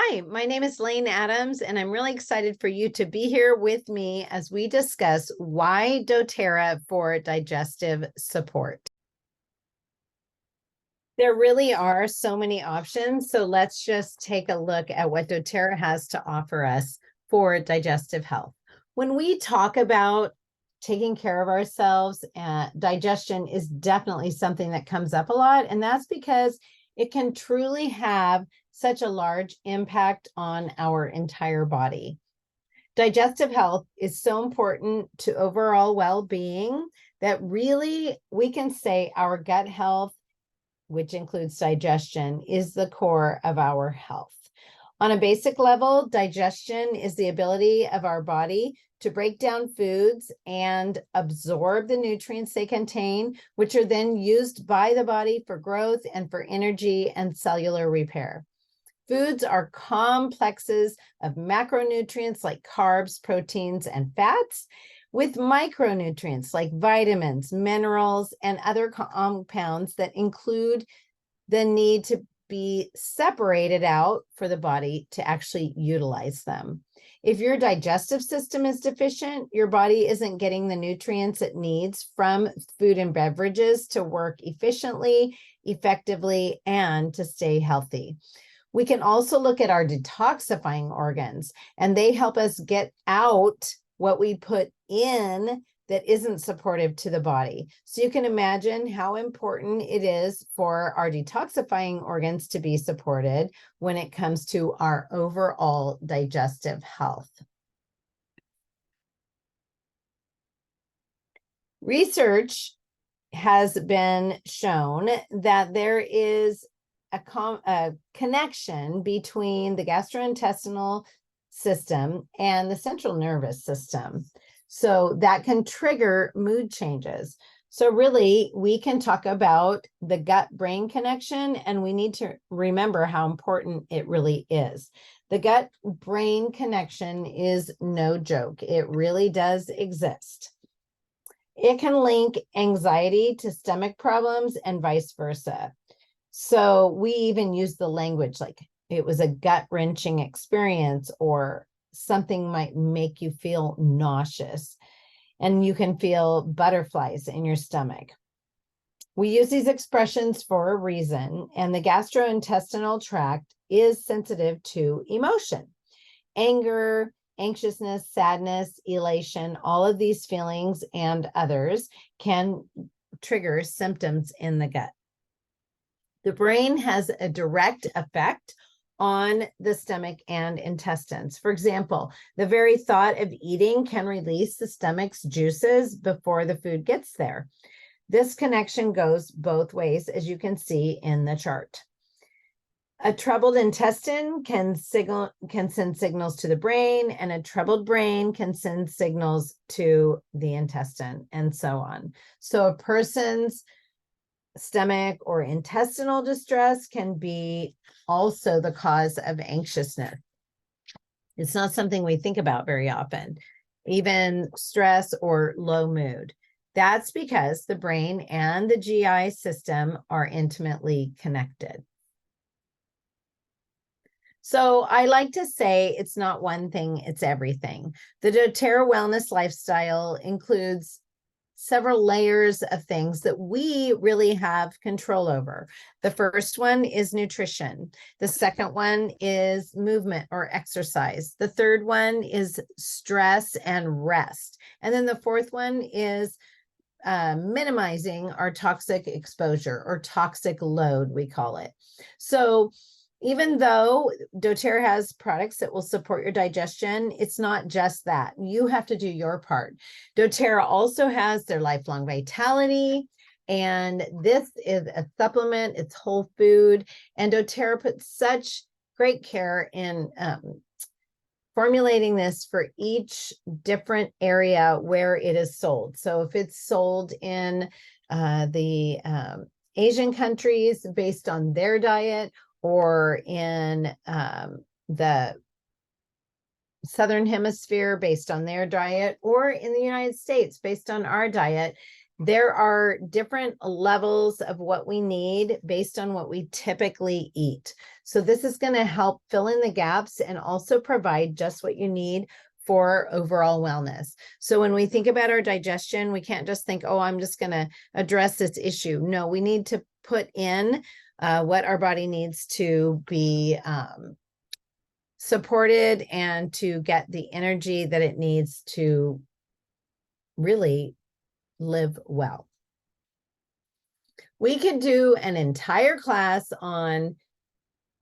Hi, my name is Lane Adams, and I'm really excited for you to be here with me as we discuss why doTerra for digestive support. There really are so many options, so let's just take a look at what doTerra has to offer us for digestive health. When we talk about taking care of ourselves, digestion is definitely something that comes up a lot, and that's because it can truly have such a large impact on our entire body. Digestive health is so important to overall well-being that really we can say our gut health, which includes digestion, is the core of our health. On a basic level, digestion is the ability of our body to break down foods and absorb the nutrients they contain, which are then used by the body for growth and for energy and cellular repair. Foods are complexes of macronutrients like carbs, proteins, and fats, with micronutrients like vitamins, minerals, and other compounds that include the need to be separated out for the body to actually utilize them. If your digestive system is deficient, your body isn't getting the nutrients it needs from food and beverages to work efficiently, effectively, and to stay healthy. We can also look at our detoxifying organs, and they help us get out what we put in that isn't supportive to the body. So you can imagine how important it is for our detoxifying organs to be supported when it comes to our overall digestive health. Research has been shown that there is a connection between the gastrointestinal system and the central nervous system. So that can trigger mood changes. So really, we can talk about the gut-brain connection, and we need to remember how important it really is. The gut-brain connection is no joke. It really does exist. It can link anxiety to stomach problems and vice versa. So we even use the language like it was a gut-wrenching experience, or something might make you feel nauseous, and you can feel butterflies in your stomach. We use these expressions for a reason, and the gastrointestinal tract is sensitive to emotion. Anger, anxiousness, sadness, elation, all of these feelings and others can trigger symptoms in the gut. The brain has a direct effect on the stomach and intestines. For example, the very thought of eating can release the stomach's juices before the food gets there. This connection goes both ways, as you can see in the chart. A troubled intestine can send signals to the brain, and a troubled brain can send signals to the intestine, and so on. So a person's stomach or intestinal distress can be also the cause of anxiousness. It's not something we think about very often, even stress or low mood. That's because the brain and the GI system are intimately connected. So I like to say it's not one thing, it's everything. The doTerra wellness lifestyle includes several layers of things that we really have control over. The first one is nutrition. The second one is movement or exercise. The third one is stress and rest. And then the fourth one is minimizing our toxic exposure, or toxic load, we call it. So even though doTerra has products that will support your digestion, it's not just that. You have to do your part. doTerra also has their Lifelong Vitality, and this is a supplement. It's whole food, and doTerra puts such great care in formulating this for each different area where it is sold. So if it's sold in the Asian countries based on their diet, or in the Southern Hemisphere based on their diet, or in the United States based on our diet, There are different levels of what we need based on what we typically eat. So this is going to help fill in the gaps and also provide just what you need for overall wellness. So when we think about our digestion, we can't just think, oh, I'm just going to address this issue. No, we need to put in what our body needs to be supported and to get the energy that it needs to really live well. We could do an entire class on,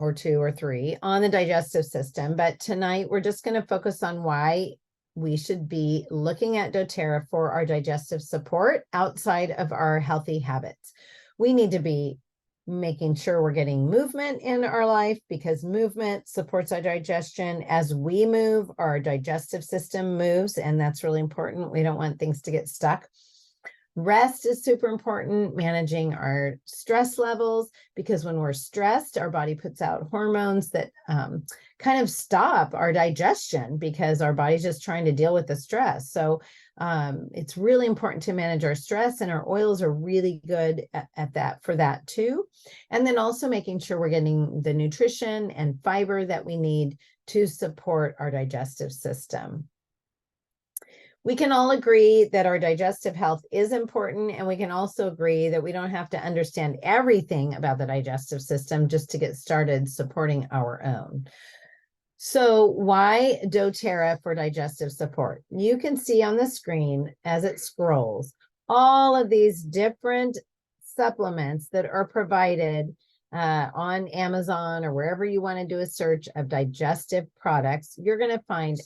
or 2 or 3, on the digestive system, but tonight we're just going to focus on why we should be looking at doTerra for our digestive support outside of our healthy habits. We need to be making sure we're getting movement in our life, because movement supports our digestion. As we move, our digestive system moves, and that's really important. We don't want things to get stuck. Rest is super important, managing our stress levels, because when we're stressed, our body puts out hormones that kind of stop our digestion because our body's just trying to deal with the stress. So it's really important to manage our stress, and our oils are really good at that for that too. And then also making sure we're getting the nutrition and fiber that we need to support our digestive system. We can all agree that our digestive health is important, and we can also agree that we don't have to understand everything about the digestive system just to get started supporting our own. So why doTerra for digestive support? You can see on the screen as it scrolls all of these different supplements that are provided on Amazon or wherever you want to do a search of digestive products. You're going to find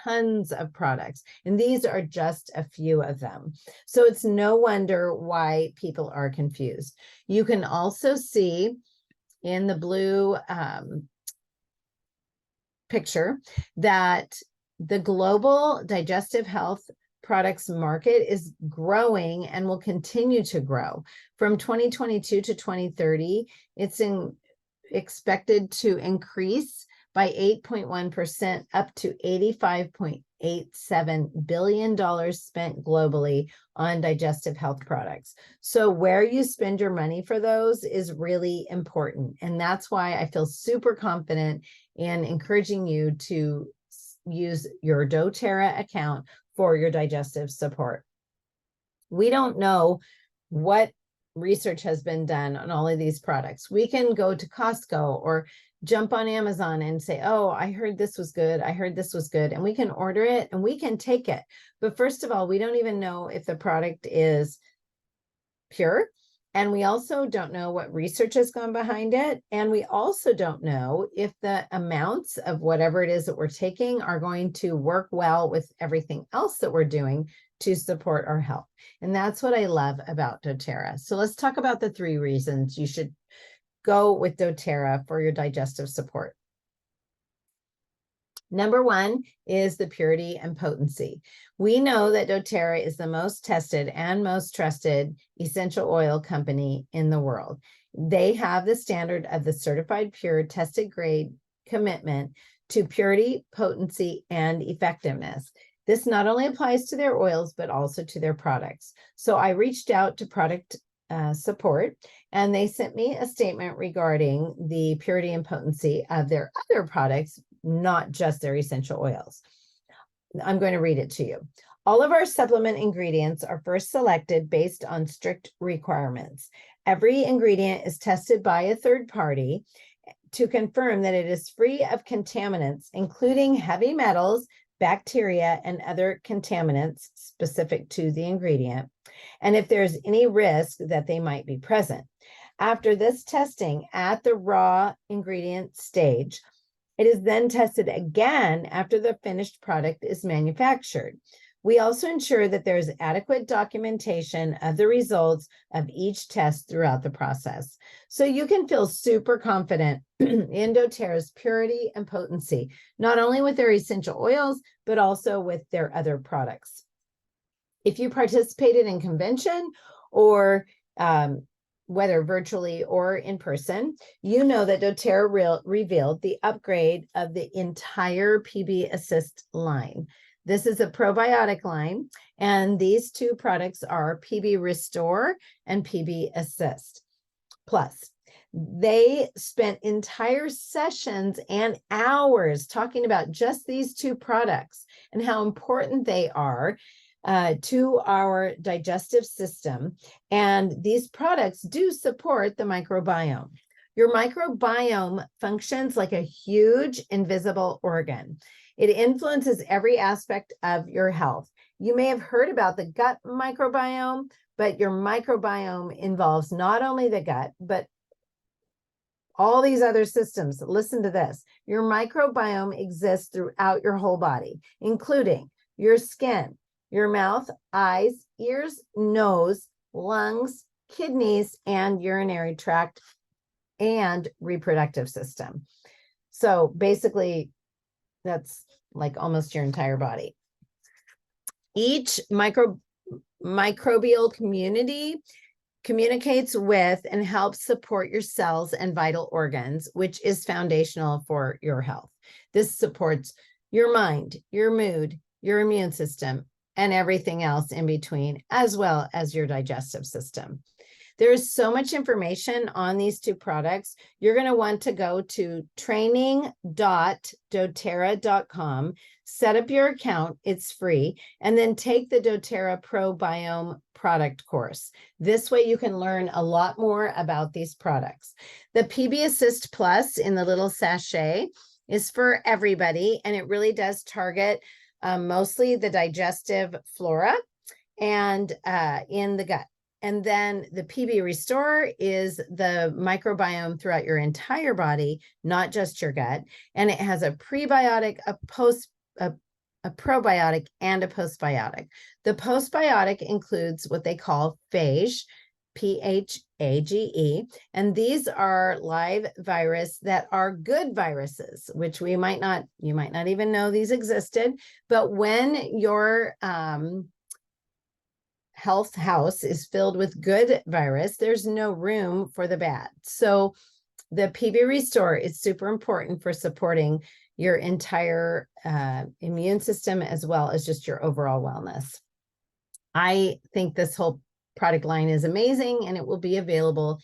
tons of products, and these are just a few of them. So it's no wonder why people are confused. You can also see in the blue picture that the global digestive health products market is growing and will continue to grow. From 2022 to 2030, it's expected to increase by 8.1%, up to $85.87 billion spent globally on digestive health products. So where you spend your money for those is really important. And that's why I feel super confident in encouraging you to use your doTerra account for your digestive support. We don't know what research has been done on all of these products. We can go to Costco or jump on Amazon and say, oh, I heard this was good. I heard this was good. And we can order it and we can take it. But first of all, we don't even know if the product is pure. And we also don't know what research has gone behind it. And we also don't know if the amounts of whatever it is that we're taking are going to work well with everything else that we're doing to support our health. And that's what I love about doTerra. So let's talk about the 3 reasons you should go with doTerra for your digestive support. Number 1 is the purity and potency. We know that doTerra is the most tested and most trusted essential oil company in the world. They have the standard of the certified pure tested grade commitment to purity, potency, and effectiveness. This not only applies to their oils, but also to their products. So I reached out to product support, and they sent me a statement regarding the purity and potency of their other products, not just their essential oils. I'm going to read it to you. All of our supplement ingredients are first selected based on strict requirements. Every ingredient is tested by a third party to confirm that it is free of contaminants, including heavy metals, bacteria, and other contaminants specific to the ingredient, and if there's any risk that they might be present. After this testing at the raw ingredient stage, it is then tested again after the finished product is manufactured. We also ensure that there is adequate documentation of the results of each test throughout the process. So you can feel super confident in doTerra's purity and potency, not only with their essential oils, but also with their other products. If you participated in convention or whether virtually or in person, you know that doTerra revealed the upgrade of the entire PB Assist line. This is a probiotic line, and these two products are PB Restore and PB Assist Plus. They spent entire sessions and hours talking about just these two products and how important they are to our digestive system. And these products do support the microbiome. Your microbiome functions like a huge invisible organ. It influences every aspect of your health. You may have heard about the gut microbiome, but your microbiome involves not only the gut, but all these other systems. Listen to this. Your microbiome exists throughout your whole body, including your skin, your mouth, eyes, ears, nose, lungs, kidneys, and urinary tract and reproductive system. So basically, that's like almost your entire body. Each microbial community communicates with and helps support your cells and vital organs, which is foundational for your health. This supports your mind, your mood, your immune system, and everything else in between, as well as your digestive system. There is so much information on these two products. You're going to want to go to training.doterra.com, set up your account, it's free, and then take the doTerra Probiome product course. This way you can learn a lot more about these products. The PB Assist Plus in the little sachet is for everybody, and it really does target mostly the digestive flora and in the gut. And then the PB Restore is the microbiome throughout your entire body, not just your gut. And it has a prebiotic, a probiotic, and a postbiotic. The postbiotic includes what they call phage, PHAGE, and these are live virus that are good viruses, which you might not even know these existed. But when your health house is filled with good virus, there's no room for the bad. So the PB Restore is super important for supporting your entire immune system as well as just your overall wellness. I think this whole product line is amazing, and it will be available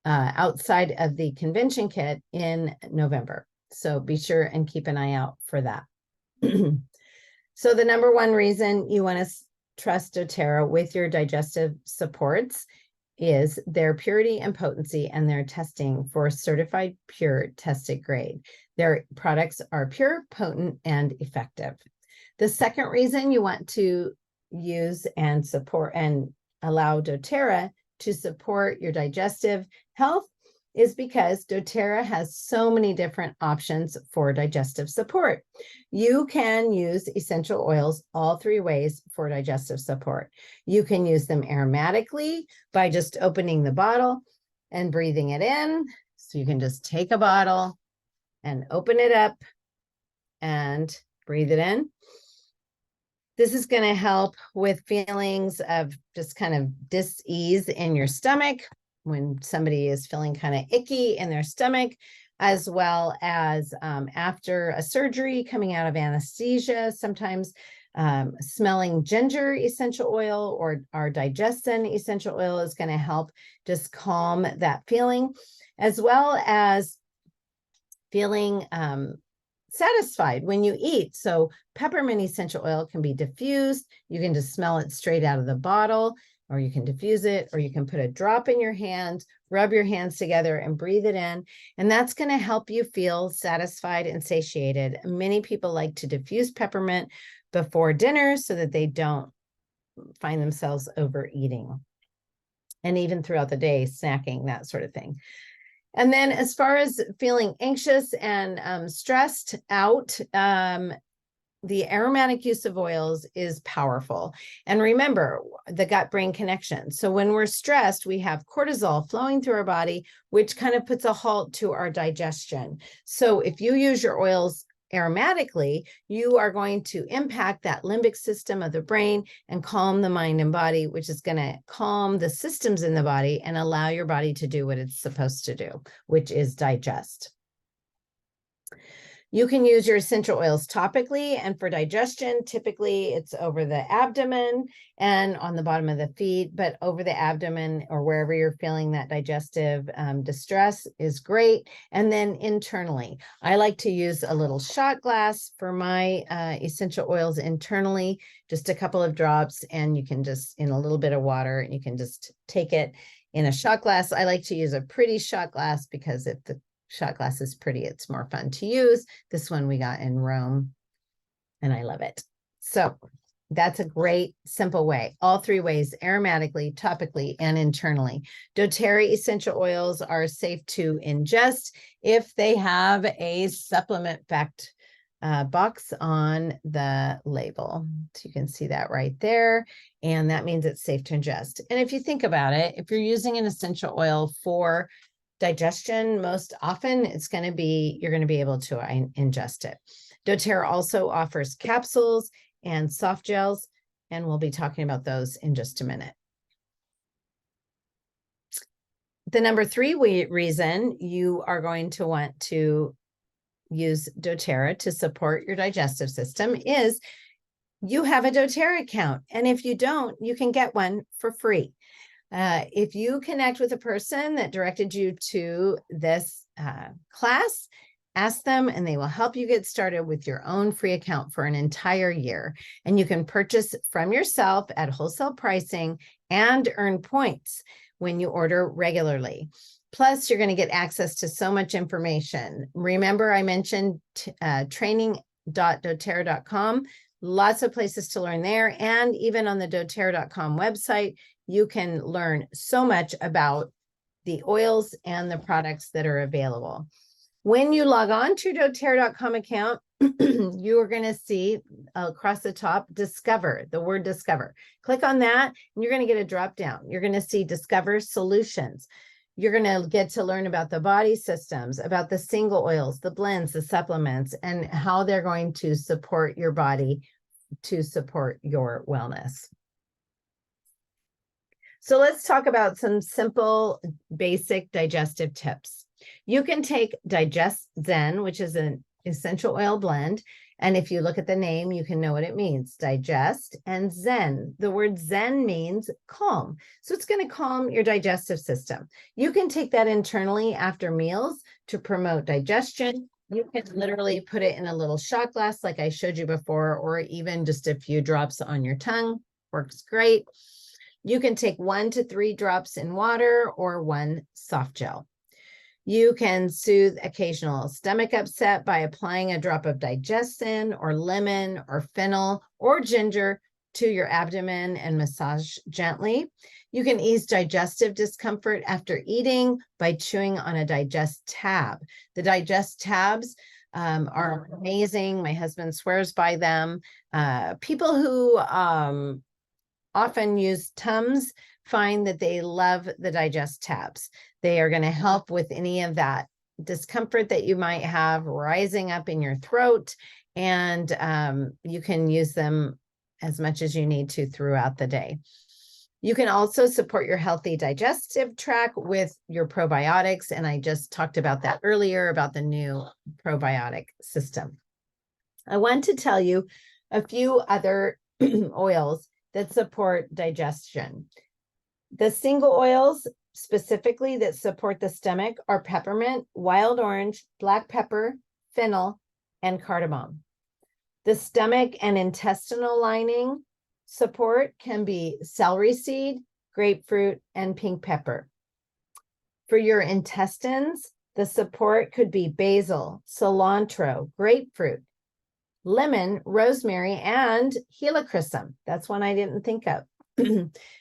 outside of the convention kit in November. So be sure and keep an eye out for that. So the number one reason you want to trust doTerra with your digestive supports is their purity and potency and their testing for certified pure tested grade. Their products are pure, potent, and effective. The second reason you want to use and support and allow doTerra to support your digestive health is because doTerra has so many different options for digestive support. You can use essential oils all three ways for digestive support. You can use them aromatically by just opening the bottle and breathing it in. So you can just take a bottle and open it up and breathe it in. This is going to help with feelings of just kind of dis-ease in your stomach when somebody is feeling kind of icky in their stomach, as well as after a surgery coming out of anesthesia, sometimes smelling ginger essential oil or our Digestion essential oil is going to help just calm that feeling, as well as feeling satisfied when you eat. So peppermint essential oil can be diffused. You can just smell it straight out of the bottle, or you can diffuse it, or you can put a drop in your hand, rub your hands together and breathe it in. And that's going to help you feel satisfied and satiated. Many people like to diffuse peppermint before dinner so that they don't find themselves overeating. And even throughout the day, snacking, that sort of thing. And then as far as feeling anxious and stressed out, the aromatic use of oils is powerful. And remember the gut-brain connection. So when we're stressed, we have cortisol flowing through our body, which kind of puts a halt to our digestion. So if you use your oils aromatically, you are going to impact that limbic system of the brain and calm the mind and body, which is going to calm the systems in the body and allow your body to do what it's supposed to do, which is digest. You can use your essential oils topically, and for digestion, typically it's over the abdomen and on the bottom of the feet, but over the abdomen or wherever you're feeling that digestive distress is great. And then internally, I like to use a little shot glass for my essential oils internally, just a couple of drops, and you can just, in a little bit of water, and you can just take it in a shot glass. I like to use a pretty shot glass because if the shot glass is pretty, it's more fun to use. This one we got in Rome and I love it. So that's a great simple way. All three ways: aromatically, topically, and internally. doTerra essential oils are safe to ingest if they have a supplement fact box on the label. So you can see that right there. And that means it's safe to ingest. And if you think about it, if you're using an essential oil for digestion, most often it's going to be, you're going to be able to ingest it. doTerra also offers capsules and soft gels, and we'll be talking about those in just a minute. The number 3 reason you are going to want to use doTerra to support your digestive system is you have a doTerra account. And if you don't, you can get one for free. If you connect with a person that directed you to this class, ask them and they will help you get started with your own free account for an entire year. And you can purchase from yourself at wholesale pricing and earn points when you order regularly. Plus, you're going to get access to so much information. Remember, I mentioned training.doterra.com. Lots of places to learn there. And even on the doterra.com website, you can learn so much about the oils and the products that are available. When you log on to your doterra.com account, you are going to see across the top, discover, the word discover. Click on that and you're going to get a drop down. You're going to see discover solutions. You're going to get to learn about the body systems, about the single oils, the blends, the supplements, and how they're going to support your body to support your wellness. So let's talk about some simple, basic digestive tips. You can take Digestion, which is an essential oil blend. And if you look at the name, you can know what it means. Digest and Zen. The word Zen means calm. So it's going to calm your digestive system. You can take that internally after meals to promote digestion. You can literally put it in a little shot glass like I showed you before, or even just a few drops on your tongue. Works great. You can take 1 to 3 drops in water or 1 soft gel. You can soothe occasional stomach upset by applying a drop of Digestion or lemon or fennel or ginger to your abdomen and massage gently. You can ease digestive discomfort after eating by chewing on a digest tab. The digest tabs are amazing. My husband swears by them. People who often use Tums find that they love the digest tabs. They are going to help with any of that discomfort that you might have rising up in your throat, and you can use them as much as you need to throughout the day. You can also support your healthy digestive tract with your probiotics, and I just talked about that earlier about the new probiotic system. I want to tell you a few other oils that support digestion. The single oils specifically that support the stomach are peppermint, wild orange, black pepper, fennel, and cardamom. The stomach and intestinal lining support can be celery seed, grapefruit, and pink pepper. For your intestines, the support could be basil, cilantro, grapefruit, lemon, rosemary, and helichrysum. That's one I didn't think of.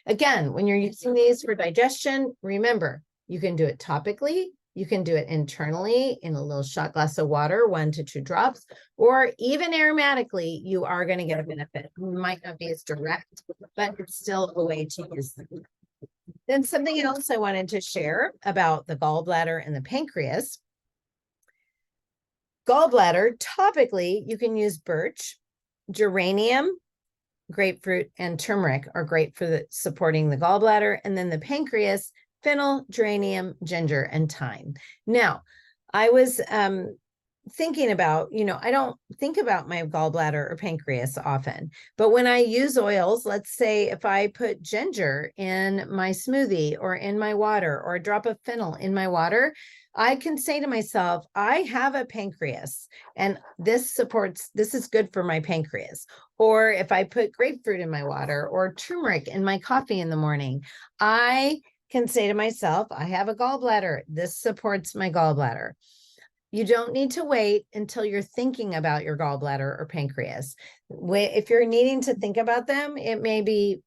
Again, when you're using these for digestion, remember, you can do it topically, you can do it internally in a little shot glass of water, 1 to 2 drops, or even aromatically, you are going to get a benefit. It might not be as direct, but it's still a way to use them. Then something else I wanted to share about the gallbladder and the pancreas. Gallbladder, topically, you can use birch, geranium, grapefruit, and turmeric are great for supporting the gallbladder. And then the pancreas, fennel, geranium, ginger, and thyme. Now, I was thinking about, I don't think about my gallbladder or pancreas often, but when I use oils, let's say if I put ginger in my smoothie or in my water, or a drop of fennel in my water, I can say to myself, I have a pancreas and this is good for my pancreas. Or if I put grapefruit in my water or turmeric in my coffee in the morning, I can say to myself, I have a gallbladder. This supports my gallbladder. You don't need to wait until you're thinking about your gallbladder or pancreas. If you're needing to think about them, it may be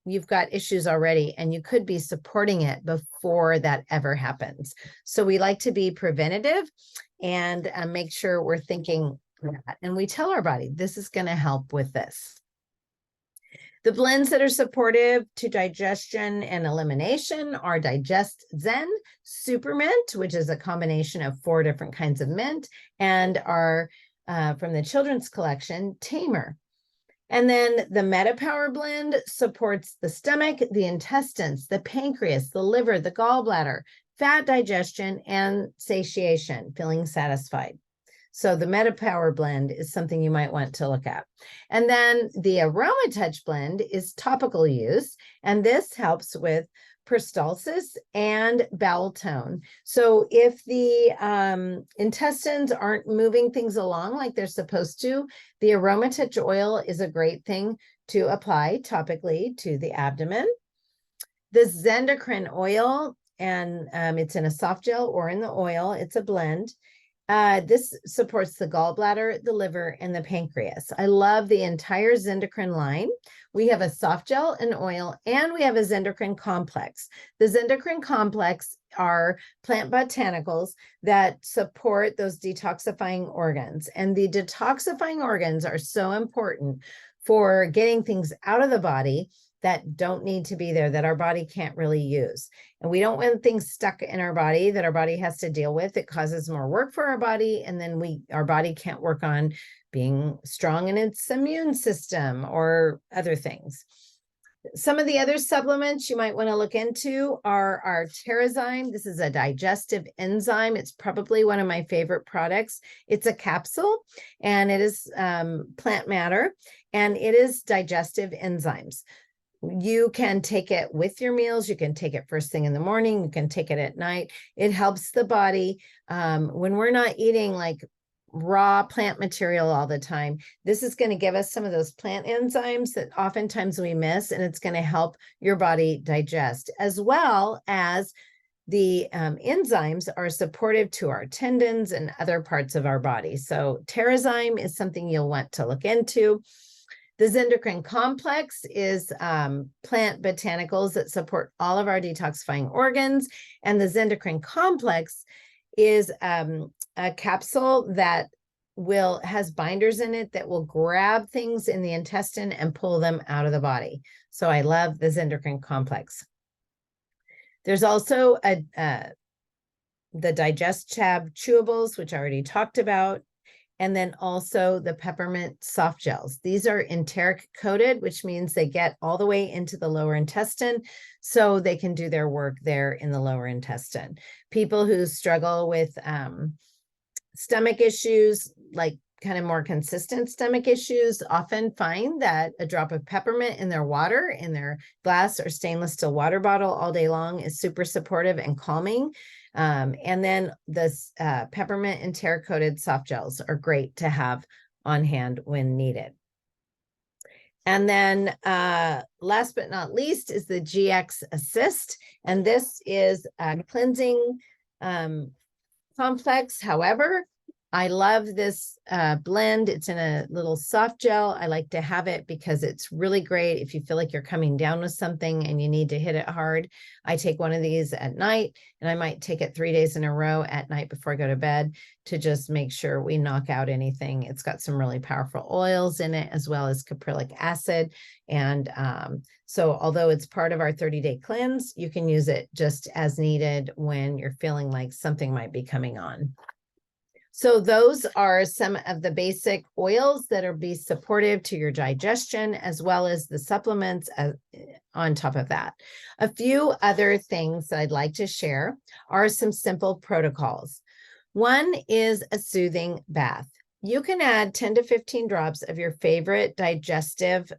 you've got issues already and you could be supporting it before that ever happens. So we like to be preventative and make sure we're thinking that. And we tell our body, this is going to help with this. The blends that are supportive to digestion and elimination are Digestion, Super Mint, which is a combination of 4 different kinds of mint, and our from the children's collection, Tamer. And then the MetaPower blend supports the stomach, the intestines, the pancreas, the liver, the gallbladder, fat digestion, and satiation, feeling satisfied. So the MetaPower blend is something you might want to look at. And then the Aroma Touch blend is topical use, and this helps with peristalsis and bowel tone. So if the intestines aren't moving things along like they're supposed to, the Aroma Touch oil is a great thing to apply topically to the abdomen. The Zendocrine oil, and it's in a soft gel or in the oil, it's a blend. This supports the gallbladder, the liver, and the pancreas. I love the entire Zendocrine line. We have a soft gel, an oil, and we have a Zendocrine complex. The Zendocrine complex are plant botanicals that support those detoxifying organs. And the detoxifying organs are so important for getting things out of the body that don't need to be there, that our body can't really use. And we don't want things stuck in our body that our body has to deal with. It causes more work for our body, and then our body can't work on being strong in its immune system or other things. Some of the other supplements you might want to look into are our Terrazyme. This is a digestive enzyme. It's probably one of my favorite products. It's a capsule, and it is plant matter, and it is digestive enzymes. You can take it with your meals. You can take it first thing in the morning. You can take it at night. It helps the body when we're not eating like raw plant material all the time. This is going to give us some of those plant enzymes that oftentimes we miss, and it's going to help your body digest, as well as the enzymes are supportive to our tendons and other parts of our body. So Terrazyme is something you'll want to look into. The Zendocrine complex is plant botanicals that support all of our detoxifying organs. And the Zendocrine complex is a capsule that has binders in it that will grab things in the intestine and pull them out of the body. So I love the Zendocrine complex. There's also the Digest Chab chewables, which I already talked about. And then also the peppermint soft gels. These are enteric coated, which means they get all the way into the lower intestine, so they can do their work there in the lower intestine. People who struggle with stomach issues, like kind of more consistent stomach issues, often find that a drop of peppermint in their water, in their glass or stainless steel water bottle all day long, is super supportive and calming. And then the peppermint and enteric-coated soft gels are great to have on hand when needed. And then last but not least is the GX Assist. And this is a cleansing complex. However, I love this blend. It's in a little soft gel. I like to have it because it's really great if you feel like you're coming down with something and you need to hit it hard. I take one of these at night, and I might take it 3 days in a row at night before I go to bed to just make sure we knock out anything. It's got some really powerful oils in it, as well as caprylic acid. And so although it's part of our 30-day cleanse, you can use it just as needed when you're feeling like something might be coming on. So those are some of the basic oils that are be supportive to your digestion, as well as the supplements on top of that. A few other things that I'd like to share are some simple protocols. One is a soothing bath. You can add 10 to 15 drops of your favorite digestive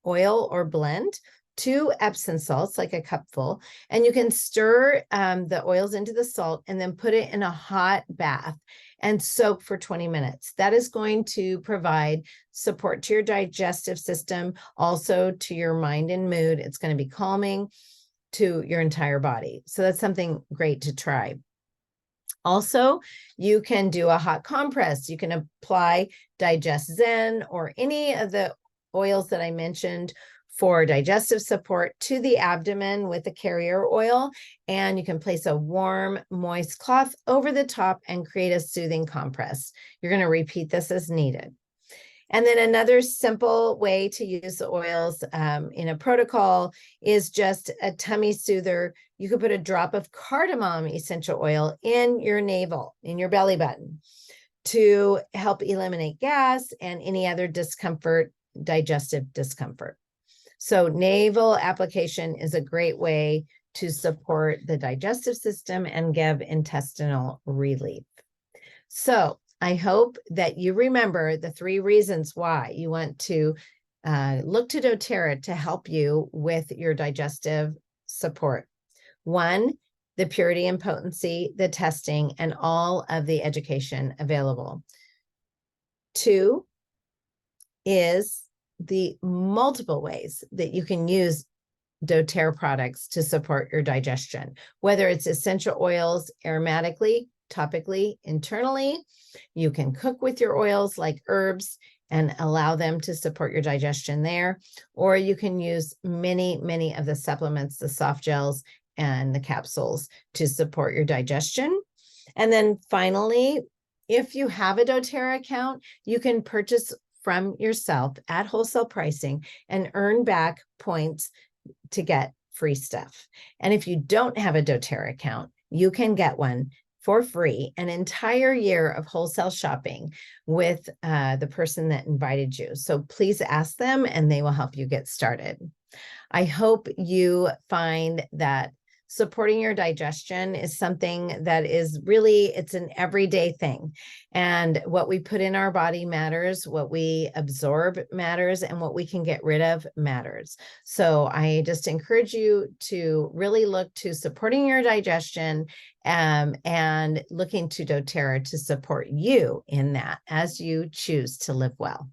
oil or blend to Epsom salts, like a cupful, and you can stir the oils into the salt and then put it in a hot bath and soak for 20 minutes. That is going to provide support to your digestive system, also to your mind and mood. It's going to be calming to your entire body. So that's something great to try. Also, you can do a hot compress. You can apply Digestion or any of the oils that I mentioned for digestive support to the abdomen with the carrier oil, and you can place a warm, moist cloth over the top and create a soothing compress. You're going to repeat this as needed. And then another simple way to use the oils in a protocol is just a tummy soother. You could put a drop of cardamom essential oil in your navel, in your belly button, to help eliminate gas and any other discomfort, digestive discomfort. So navel application is a great way to support the digestive system and give intestinal relief. So I hope that you remember the 3 reasons why you want to look to doTerra to help you with your digestive support. 1, the purity and potency, the testing, and all of the education available. 2 is the multiple ways that you can use doTerra products to support your digestion, whether it's essential oils aromatically, topically, internally. You can cook with your oils like herbs and allow them to support your digestion there, or you can use many of the supplements, the soft gels and the capsules to support your digestion. And then finally, if you have a doTerra account, you can purchase from yourself at wholesale pricing and earn back points to get free stuff. And if you don't have a doTerra account, you can get one for free, an entire year of wholesale shopping with the person that invited you. So please ask them and they will help you get started. I hope you find that supporting your digestion is something that is really, it's an everyday thing. And what we put in our body matters, what we absorb matters, and what we can get rid of matters. So I just encourage you to really look to supporting your digestion and looking to doTerra to support you in that as you choose to live well.